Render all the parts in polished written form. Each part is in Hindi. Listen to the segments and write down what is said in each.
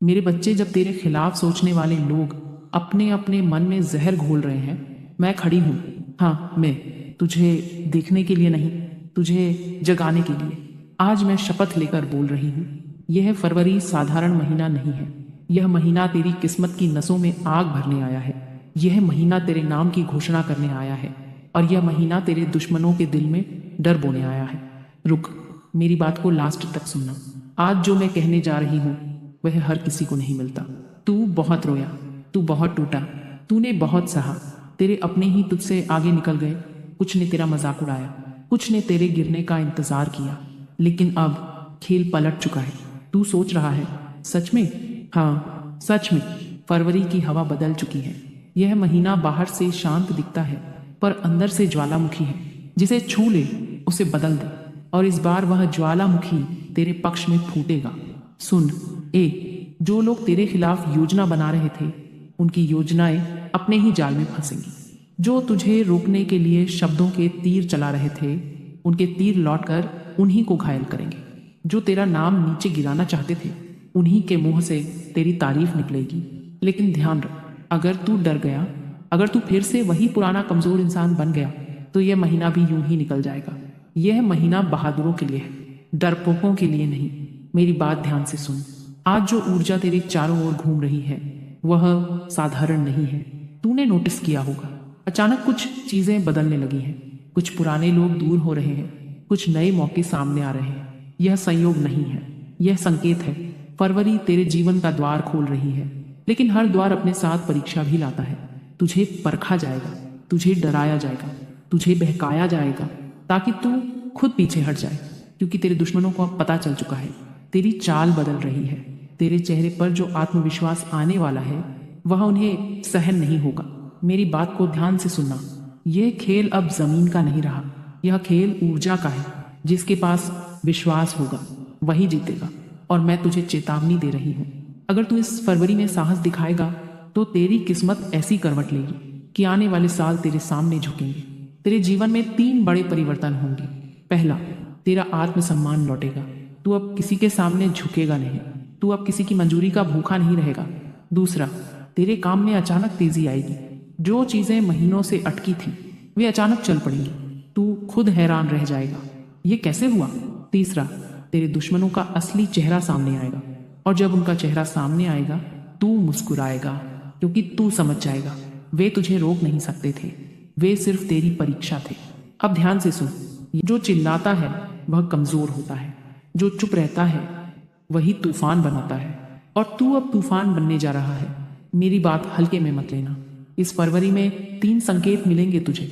मेरे बच्चे, जब तेरे खिलाफ सोचने वाले लोग अपने अपने मन में जहर घोल रहे हैं, मैं खड़ी हूँ। हाँ, मैं तुझे देखने के लिए नहीं, तुझे जगाने के लिए। आज मैं शपथ लेकर बोल रही हूँ, यह फरवरी साधारण महीना नहीं है। यह महीना तेरी किस्मत की नसों में आग भरने आया है। यह महीना तेरे नाम की घोषणा करने आया है। और यह महीना तेरे दुश्मनों के दिल में डर बोने आया है। रुक, मेरी बात को लास्ट तक सुनना। आज जो मैं कहने जा रही हूँ वह हर किसी को नहीं मिलता। तू बहुत रोया, तू बहुत टूटा, तूने बहुत सहा। तेरे अपने ही तुझसे आगे निकल गए। कुछ ने तेरा मजाक उड़ाया, कुछ ने तेरे गिरने का इंतजार किया, लेकिन अब खेल पलट चुका है। तू सोच रहा है, सच में? हाँ, सच में। फरवरी की हवा बदल चुकी है। यह महीना बाहर से शांत दिखता है, पर अंदर से ज्वालामुखी है। जिसे छू ले उसे बदल दे, और इस बार वह ज्वालामुखी तेरे पक्ष में फूटेगा। सुन, जो लोग तेरे खिलाफ योजना बना रहे थे, उनकी योजनाएं अपने ही जाल में फंसेंगी। जो तुझे रोकने के लिए शब्दों के तीर चला रहे थे, उनके तीर लौटकर उन्हीं को घायल करेंगे। जो तेरा नाम नीचे गिराना चाहते थे, उन्हीं के मुंह से तेरी तारीफ निकलेगी। लेकिन ध्यान रख, अगर तू डर गया, अगर तू फिर से वही पुराना कमजोर इंसान बन गया, तो यह महीना भी यूं ही निकल जाएगा। यह महीना बहादुरों के लिए है, डरपोकों के लिए नहीं। मेरी बात ध्यान से सुन। आज जो ऊर्जा तेरे चारों ओर घूम रही है, वह साधारण नहीं है। तूने नोटिस किया होगा, अचानक कुछ चीजें बदलने लगी हैं। कुछ पुराने लोग दूर हो रहे हैं, कुछ नए मौके सामने आ रहे हैं। यह संयोग नहीं है, यह संकेत है। फरवरी तेरे जीवन का द्वार खोल रही है, लेकिन हर द्वार अपने साथ परीक्षा भी लाता है। तुझे परखा जाएगा, तुझे डराया जाएगा, तुझे बहकाया जाएगा, ताकि तू खुद पीछे हट जाए। क्योंकि तेरे दुश्मनों को अब पता चल चुका है, तेरी चाल बदल रही है। तेरे चेहरे पर जो आत्मविश्वास आने वाला है, वह उन्हें सहन नहीं होगा। मेरी बात को ध्यान से सुनना। यह खेल अब जमीन का नहीं रहा, यह खेल ऊर्जा का है। जिसके पास विश्वास होगा वही जीतेगा। और मैं तुझे चेतावनी दे रही हूँ, अगर तू इस फरवरी में साहस दिखाएगा, तो तेरी किस्मत ऐसी करवट लेगी कि आने वाले साल तेरे सामने झुकेंगे। तेरे जीवन में 3 बड़े परिवर्तन होंगे। पहला, तेरा आत्मसम्मान लौटेगा। तू अब किसी के सामने झुकेगा नहीं, तू अब किसी की मंजूरी का भूखा नहीं रहेगा। दूसरा, तेरे काम में अचानक तेजी आएगी। जो चीजें महीनों से अटकी थी, वे अचानक चल पड़ेंगी। तू खुद हैरान रह जाएगा, ये कैसे हुआ। तीसरा, तेरे दुश्मनों का असली चेहरा सामने आएगा, और जब उनका चेहरा सामने आएगा, तू मुस्कुराएगा, क्योंकि तू समझ जाएगा वे तुझे रोक नहीं सकते थे, वे सिर्फ तेरी परीक्षा थे। अब ध्यान से सुन। जो चिल्लाता है वह कमजोर होता है, जो चुप रहता है वही तूफान बनाता है। और तू अब तूफान बनने जा रहा है। मेरी बात हल्के में मत लेना। इस फरवरी में 3 संकेत मिलेंगे तुझे।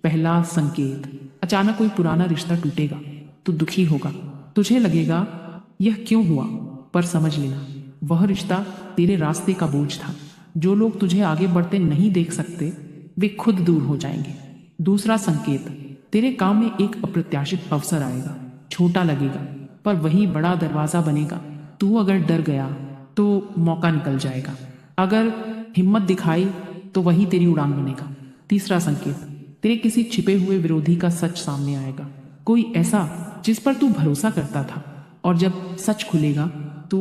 पहला संकेत, अचानक कोई पुराना रिश्ता टूटेगा। तू दुखी होगा, तुझे लगेगा यह क्यों हुआ, पर समझ लेना, वह रिश्ता तेरे रास्ते का बोझ था। जो लोग तुझे आगे बढ़ते नहीं देख सकते, वे खुद दूर हो जाएंगे। दूसरा संकेत, तेरे काम में एक अप्रत्याशित अवसर आएगा। छोटा लगेगा, पर वही बड़ा दरवाजा बनेगा। तू अगर डर गया तो मौका निकल जाएगा, अगर हिम्मत दिखाई तो वही तेरी उड़ान बनेगा। तीसरा संकेत, तेरे किसी छिपे हुए विरोधी का सच सामने आएगा। कोई ऐसा जिस पर तू भरोसा करता था, और जब सच खुलेगा तू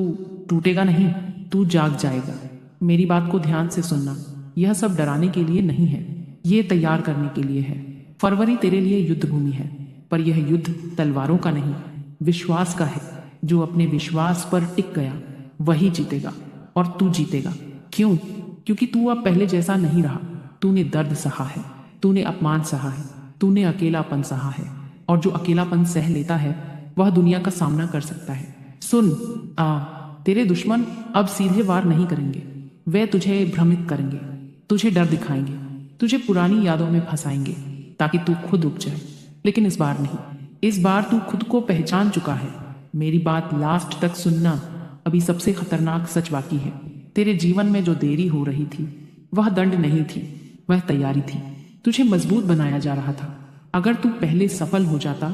टूटेगा नहीं, तू जाग जाएगा। मेरी बात को ध्यान से सुनना। यह सब डराने के लिए नहीं है, ये तैयार करने के लिए है। फरवरी तेरे लिए युद्ध भूमि है, पर यह युद्ध तलवारों का नहीं, विश्वास का है। जो अपने विश्वास पर टिक गया वही जीतेगा, और तू जीतेगा। क्यों? क्योंकि तू अब पहले जैसा नहीं रहा। तूने दर्द सहा है, तूने अपमान सहा है, तूने अकेलापन सहा है, और जो अकेलापन सह लेता है वह दुनिया का सामना कर सकता है। सुन, तेरे दुश्मन अब सीधे वार नहीं करेंगे, वे तुझे भ्रमित करेंगे, तुझे डर दिखाएंगे, तुझे पुरानी यादों में फंसाएंगे, ताकि तू खुद उब जाए। लेकिन इस बार नहीं, इस बार तू खुद को पहचान चुका है। मेरी बात लास्ट तक सुनना, अभी सबसे खतरनाक सच बाकी है। तेरे जीवन में जो देरी हो रही थी, वह दंड नहीं थी, वह तैयारी थी। तुझे मजबूत बनाया जा रहा था। अगर तू पहले सफल हो जाता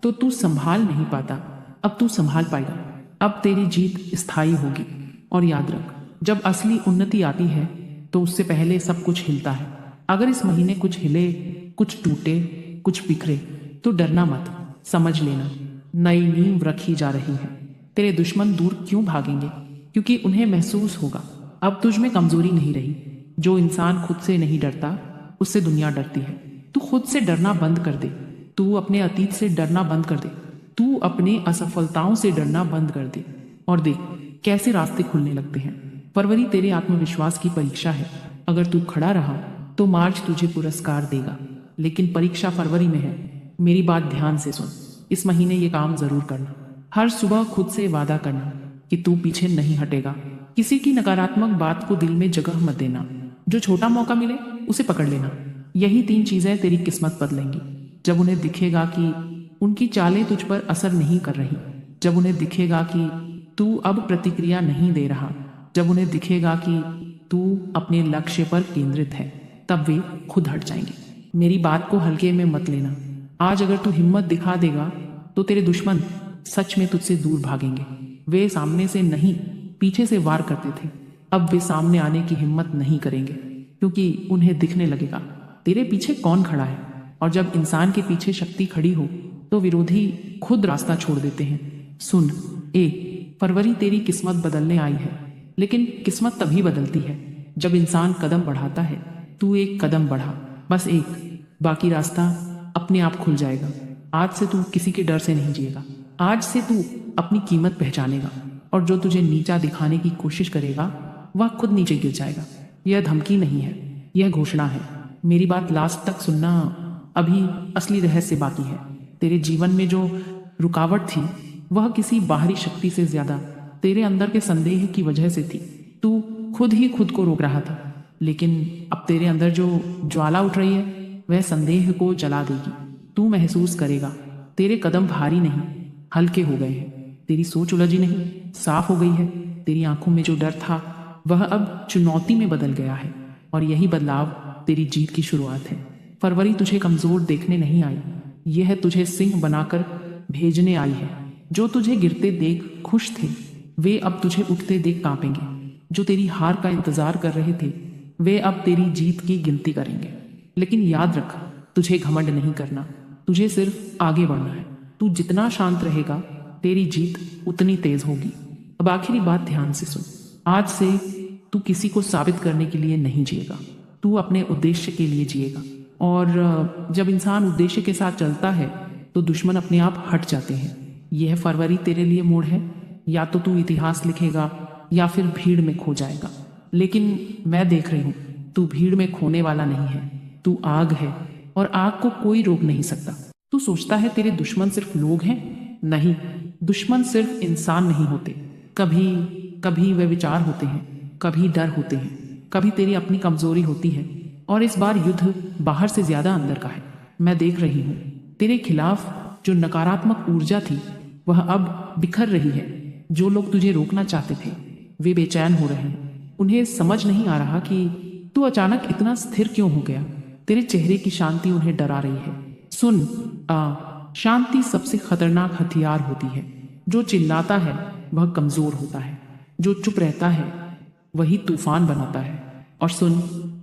तो तू संभाल नहीं पाता, अब तू संभाल पाएगा। अब तेरी जीत स्थायी होगी। और याद रख, जब असली उन्नति आती है तो उससे पहले सब कुछ हिलता है। अगर इस महीने कुछ हिले, कुछ टूटे, कुछ बिखरे, तो डरना मत। समझ लेना, नई नींव रखी जा रही है। तेरे दुश्मन दूर क्यों भागेंगे? क्योंकि उन्हें महसूस होगा अब तुझ में कमजोरी नहीं रही। जो इंसान खुद से नहीं डरता उससे दुनिया डरती है। तू खुद से डरना बंद कर दे। तू अपने अतीत से डरना बंद कर दे। तू अपने असफलताओं से डरना बंद कर दे और देख कैसे रास्ते खुलने लगते हैं। फरवरी तेरे आत्मविश्वास की परीक्षा है। अगर तू खड़ा रहा तो मार्च तुझे पुरस्कार देगा, लेकिन परीक्षा फरवरी में है। मेरी बात ध्यान से सुन। इस महीने ये काम जरूर करना। हर सुबह खुद से वादा करना कि तू पीछे नहीं हटेगा। किसी की नकारात्मक बात को दिल में जगह मत देना। जो छोटा मौका मिले उसे पकड़ लेना। यही 3 चीजें तेरी किस्मत बदलेंगी। जब उन्हें दिखेगा कि उनकी चालें तुझ पर असर नहीं कर रही, जब उन्हें दिखेगा कि तू अब प्रतिक्रिया नहीं दे रहा, जब उन्हें दिखेगा कि तू अपने लक्ष्य पर केंद्रित है, तब वे खुद हट जाएंगे। मेरी बात को हल्के में मत लेना। आज अगर तू हिम्मत दिखा देगा तो तेरे दुश्मन सच में तुझसे दूर भागेंगे। वे सामने से नहीं पीछे से वार करते थे, अब वे सामने आने की हिम्मत नहीं करेंगे, क्योंकि उन्हें दिखने लगेगा तेरे पीछे कौन खड़ा है। और जब इंसान के पीछे शक्ति खड़ी हो तो विरोधी खुद रास्ता छोड़ देते हैं। सुन फरवरी तेरी किस्मत बदलने आई है, लेकिन किस्मत तभी बदलती है जब इंसान कदम बढ़ाता है। तू एक कदम बढ़ा, बस एक, बाकी रास्ता अपने आप खुल जाएगा। आज से तू किसी के डर से नहीं जिएगा। आज से तू अपनी कीमत पहचानेगा, और जो तुझे नीचा दिखाने की कोशिश करेगा वह खुद नीचे गिर जाएगा। यह धमकी नहीं है, यह घोषणा है। मेरी बात लास्ट तक सुनना, अभी असली रहस्य बाकी है। तेरे जीवन में जो रुकावट थी वह किसी बाहरी शक्ति से ज्यादा तेरे अंदर के संदेह की वजह से थी। तू खुद ही खुद को रोक रहा था, लेकिन अब तेरे अंदर जो ज्वाला उठ रही है वह संदेह को जला देगी। तू महसूस करेगा तेरे कदम भारी नहीं, हल्के हो गए हैं। तेरी सोच उलझी नहीं, साफ हो गई है। तेरी आंखों में जो डर था वह अब चुनौती में बदल गया है, और यही बदलाव तेरी जीत की शुरुआत है। फरवरी तुझे कमजोर देखने नहीं आई, यह तुझे सिंह बनाकर भेजने आई है। जो तुझे गिरते देख खुश थे वे अब तुझे उठते देख कांपेंगे। जो तेरी हार का इंतजार कर रहे थे वे अब तेरी जीत की गिनती करेंगे। लेकिन याद रख, तुझे घमंड नहीं करना, तुझे सिर्फ आगे बढ़ना है। तू जितना शांत रहेगा तेरी जीत उतनी तेज होगी। अब आखिरी बात ध्यान से सुन। आज से तू किसी को साबित करने के लिए नहीं जिएगा, तू अपने उद्देश्य के लिए जिएगा। और जब इंसान उद्देश्य के साथ चलता है तो दुश्मन अपने आप हट जाते हैं। यह फरवरी तेरे लिए मोड़ है। या तो तू इतिहास लिखेगा या फिर भीड़ में खो जाएगा। लेकिन मैं देख रही हूँ, तू भीड़ में खोने वाला नहीं है। तू आग है, और आग को कोई रोक नहीं सकता। तू सोचता है तेरे दुश्मन सिर्फ लोग हैं? नहीं, दुश्मन सिर्फ इंसान नहीं होते। कभी कभी वे विचार होते हैं, कभी डर होते हैं, कभी तेरी अपनी कमजोरी होती है। और इस बार युद्ध बाहर से ज्यादा अंदर का है। मैं देख रही हूँ तेरे खिलाफ जो नकारात्मक ऊर्जा थी वह अब बिखर रही है। जो लोग तुझे रोकना चाहते थे वे बेचैन हो रहे हैं। उन्हें समझ नहीं आ रहा कि तू अचानक इतना स्थिर क्यों हो गया। तेरे चेहरे की शांति उन्हें डरा रही है। सुन, शांति सबसे खतरनाक हथियार होती है। जो चिल्लाता है वह कमजोर होता है, जो चुप रहता है वही तूफान बनाता है। और सुन,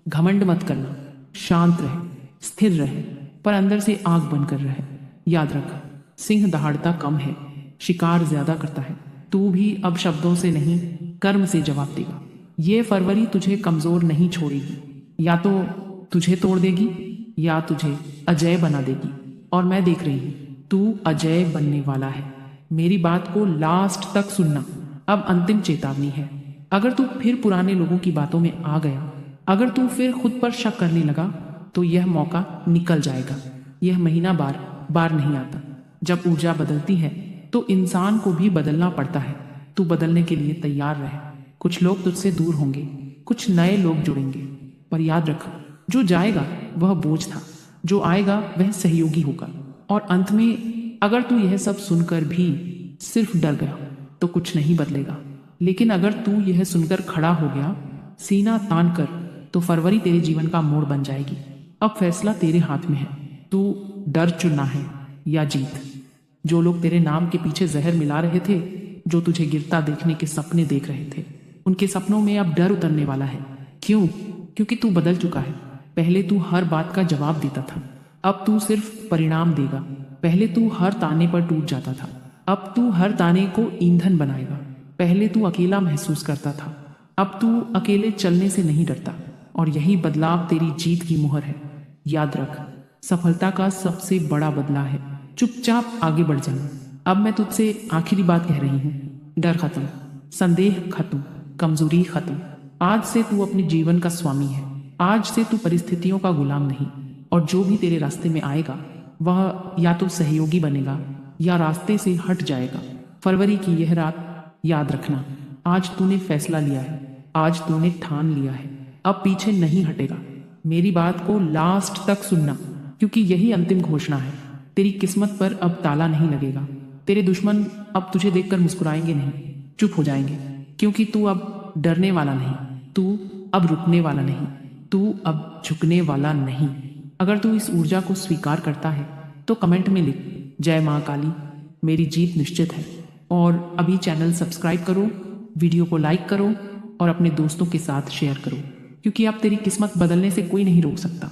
घमंड मत करना, शांत रहे, स्थिर रहे, पर अंदर से आग बनकर रहे। याद रख, सिंह दहाड़ता कम है, शिकार ज्यादा करता है। तू भी अब शब्दों से नहीं कर्म से जवाब देगा। ये फरवरी तुझे कमजोर नहीं छोड़ेगी, या तो तुझे तोड़ देगी या तुझे अजय बना देगी। और मैं देख रही हूँ तू अजय बनने वाला है। मेरी बात को लास्ट तक सुनना। अब अंतिम चेतावनी है। अगर तू फिर पुराने लोगों की बातों में आ गया, अगर तू फिर खुद पर शक करने लगा, तो यह मौका निकल जाएगा। यह महीना बार बार नहीं आता। जब ऊर्जा बदलती है तो इंसान को भी बदलना पड़ता है। तू बदलने के लिए तैयार रहे। कुछ लोग तुझसे दूर होंगे, कुछ नए लोग जुड़ेंगे, पर याद रख, जो जाएगा वह बोझ था, जो आएगा वह सहयोगी होगा। और अंत में अगर तू यह सब सुनकर भी सिर्फ डर गया तो कुछ नहीं बदलेगा। लेकिन अगर तू यह सुनकर खड़ा हो गया, सीना तान कर, तो फरवरी तेरे जीवन का मोड़ बन जाएगी। अब फैसला तेरे हाथ में है। तू डर चुनना है या जीत। जो लोग तेरे नाम के पीछे जहर मिला रहे थे, जो तुझे गिरता देखने के सपने देख रहे थे, उनके सपनों में अब डर उतरने वाला है। क्यों? क्योंकि तू बदल चुका है। पहले तू हर बात का जवाब देता था, अब तू सिर्फ परिणाम देगा। पहले तू हर ताने पर टूट जाता था, अब तू हर ताने को ईंधन बनाएगा। पहले तू अकेला महसूस करता था, अब तू अकेले चलने से नहीं डरता, और यही बदलाव तेरी जीत की मुहर है। याद रख, सफलता का सबसे बड़ा बदला है चुपचाप आगे बढ़ जाना। अब मैं तुझसे आखिरी बात कह रही हूँ, डर खत्म, संदेह खत्म, कमजोरी खत्म। आज से तू अपने जीवन का स्वामी है। आज से तू परिस्थितियों का गुलाम नहीं, और जो भी तेरे रास्ते में आएगा वह या तो सहयोगी बनेगा या रास्ते से हट जाएगा। फरवरी की यह रात याद रखना, आज तूने फैसला लिया है, आज तूने ठान लिया है, अब पीछे नहीं हटेगा। मेरी बात को लास्ट तक सुनना, क्योंकि यही अंतिम घोषणा है। तेरी किस्मत पर अब ताला नहीं लगेगा। तेरे दुश्मन अब तुझे देखकर मुस्कुराएंगे नहीं, चुप हो जाएंगे, क्योंकि तू अब डरने वाला नहीं, तू अब रुकने वाला नहीं, तू अब झुकने वाला नहीं। अगर तू इस ऊर्जा को स्वीकार करता है तो कमेंट में लिख, जय माँ काली, मेरी जीत निश्चित है। और अभी चैनल सब्सक्राइब करो, वीडियो को लाइक करो और अपने दोस्तों के साथ शेयर करो, क्योंकि अब तेरी किस्मत बदलने से कोई नहीं रोक सकता।